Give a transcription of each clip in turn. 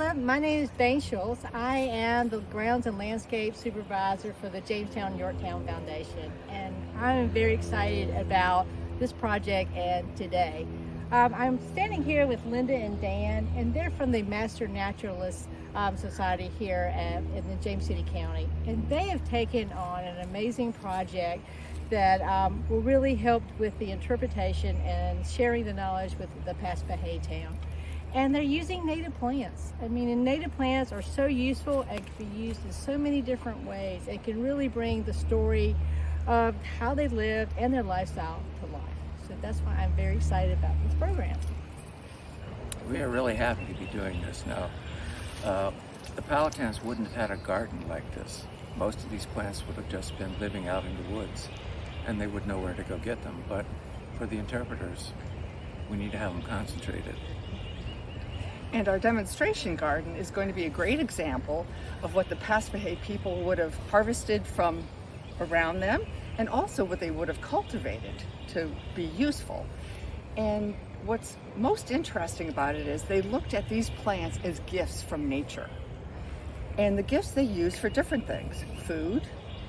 Hello, my name is Dane Schultz. I am the Grounds and Landscape Supervisor for the Jamestown Yorktown Foundation, and I'm very excited about this project and today. I'm standing here with Linda and Dan, and they're from the Master Naturalist Society here in the James City County, and they have taken on an amazing project that will really help with the interpretation and sharing the knowledge with the Paspahegh town. And they're using native plants. I mean, and native plants are so useful and can be used in so many different ways. It can really bring the story of how they lived and their lifestyle to life. So that's why I'm very excited about this program. We are really happy to be doing this now. The Palatines wouldn't have had a garden like this. Most of these plants would have just been living out in the woods, and they would know where to go get them. But for the interpreters, we need to have them concentrated. And our demonstration garden is going to be a great example of what the Paspahegh people would have harvested from around them, and also what they would have cultivated to be useful. And what's most interesting about it is they looked at these plants as gifts from nature. And the gifts they used for different things: food,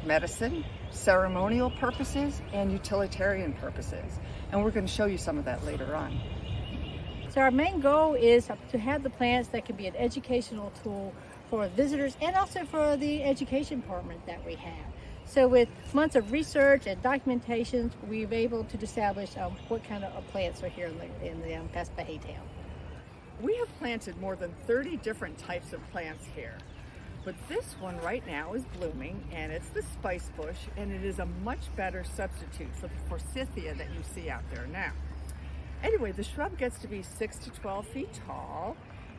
medicine, ceremonial purposes, and utilitarian purposes. And we're going to show you some of that later on. So our main goal is to have the plants that can be an educational tool for visitors and also for the education department that we have. So with months of research and documentation, we've been able to establish what kind of plants are here in the Paspahegh town. We have planted more than 30 different types of plants here. But this one right now is blooming, and it's the spice bush, and it is a much better substitute for the forsythia that you see out there now. Anyway, the shrub gets to be 6 to 12 feet tall,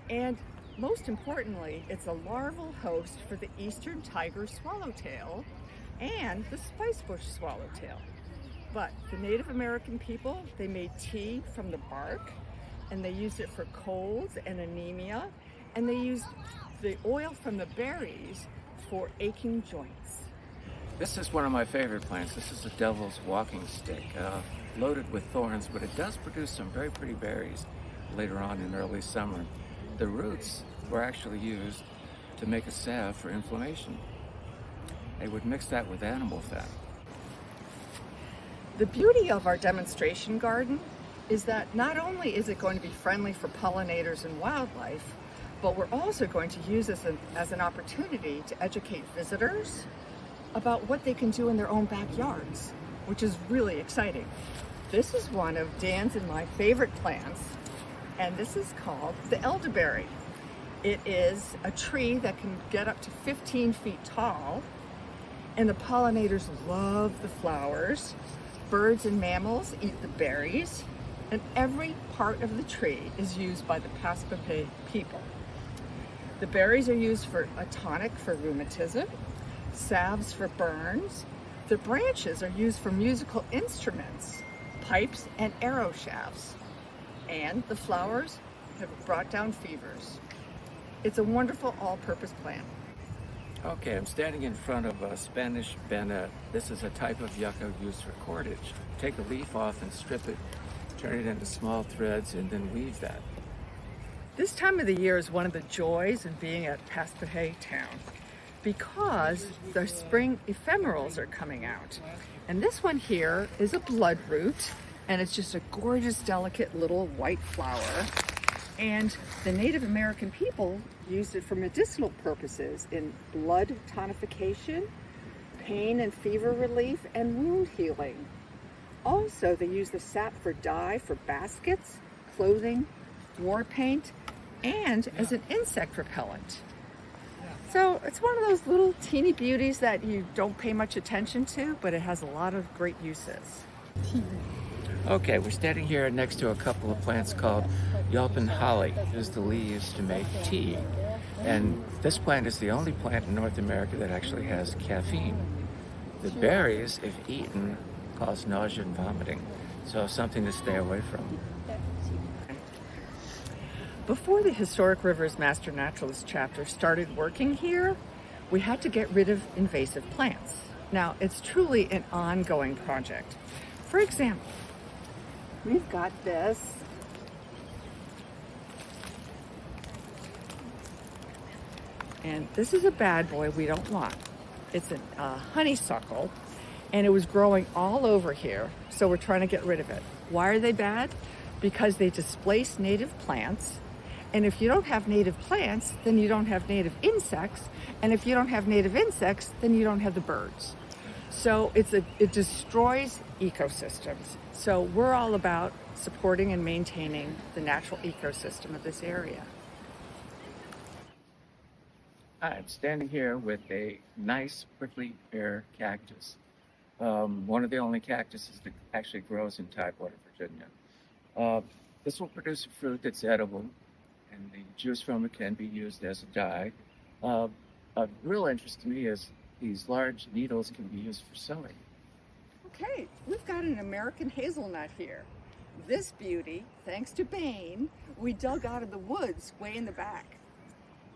and most importantly, it's a larval host for the eastern tiger swallowtail and the spicebush swallowtail. But the Native American people, they made tea from the bark, and they used it for colds and anemia, and they used the oil from the berries for aching joints. This is one of my favorite plants. This is a devil's walking stick, loaded with thorns, but it does produce some very pretty berries later on in early summer. The roots were actually used to make a salve for inflammation. They would mix that with animal fat. The beauty of our demonstration garden is that not only is it going to be friendly for pollinators and wildlife, but we're also going to use this as an opportunity to educate visitors about what they can do in their own backyards, which is really exciting. This is one of Dan's and my favorite plants, and this is called the elderberry. It is a tree that can get up to 15 feet tall, and the pollinators love the flowers. Birds and mammals eat the berries, and every part of the tree is used by the Paspahegh people. The berries are used for a tonic for rheumatism, salves for burns. The branches are used for musical instruments, pipes and arrow shafts. And the flowers have brought down fevers. It's a wonderful all-purpose plant. Okay, I'm standing in front of a Spanish bennet. This is a type of yucca used for cordage. Take a leaf off and strip it, turn it into small threads, and then weave that. This time of the year is one of the joys of being at Paspahegh town, because the spring ephemerals are coming out. And this one here is a bloodroot, and it's just a gorgeous, delicate little white flower. And the Native American people used it for medicinal purposes in blood tonification, pain and fever relief, and wound healing. Also, they use the sap for dye for baskets, clothing, war paint, and as an insect repellent. So it's one of those little teeny beauties that you don't pay much attention to, but it has a lot of great uses. Okay, we're standing here next to a couple of plants called yelpin holly. Use the leaves to make tea. And this plant is the only plant in North America that actually has caffeine. The berries, if eaten, cause nausea and vomiting. So something to stay away from. Before the Historic Rivers Master Naturalist chapter started working here, we had to get rid of invasive plants. Now, it's truly an ongoing project. For example, we've got this And this is a bad boy we don't want. It's a honeysuckle, and it was growing all over here, so we're trying to get rid of it. Why are they bad? Because they displace native plants, and if you don't have native plants, then you don't have native insects, and if you don't have native insects, then you don't have the birds. So it destroys ecosystems. So we're all about supporting and maintaining the natural ecosystem of this area. I'm standing here with a nice prickly pear cactus. One of the only cactuses that actually grows in Tidewater, Virginia. This will produce a fruit that's edible, and the juice from it can be used as a dye. Of real interest to me is these large needles can be used for sewing. Okay, we've got an American hazelnut here. This beauty, thanks to Bain, we dug out of the woods way in the back.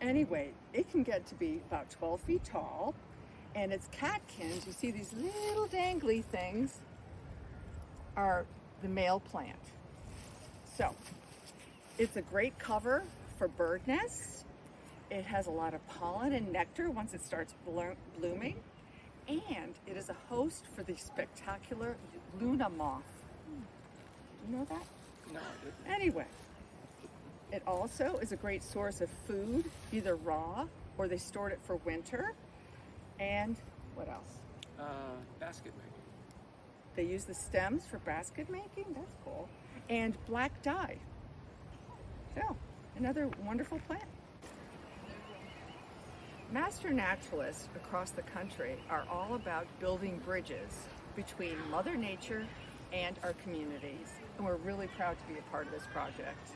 Anyway, it can get to be about 12 feet tall, and its catkins, you see these little dangly things, are the male plant. So, it's a great cover for bird nests. It has a lot of pollen and nectar once it starts blooming, and it is a host for the spectacular Luna moth. Do you know that? No, Anyway, it also is a great source of food, either raw or they stored it for winter. And what else? basket making. They use the stems for basket making. That's cool. And black dye. So, another wonderful plant. Master naturalists across the country are all about building bridges between Mother Nature and our communities. And we're really proud to be a part of this project.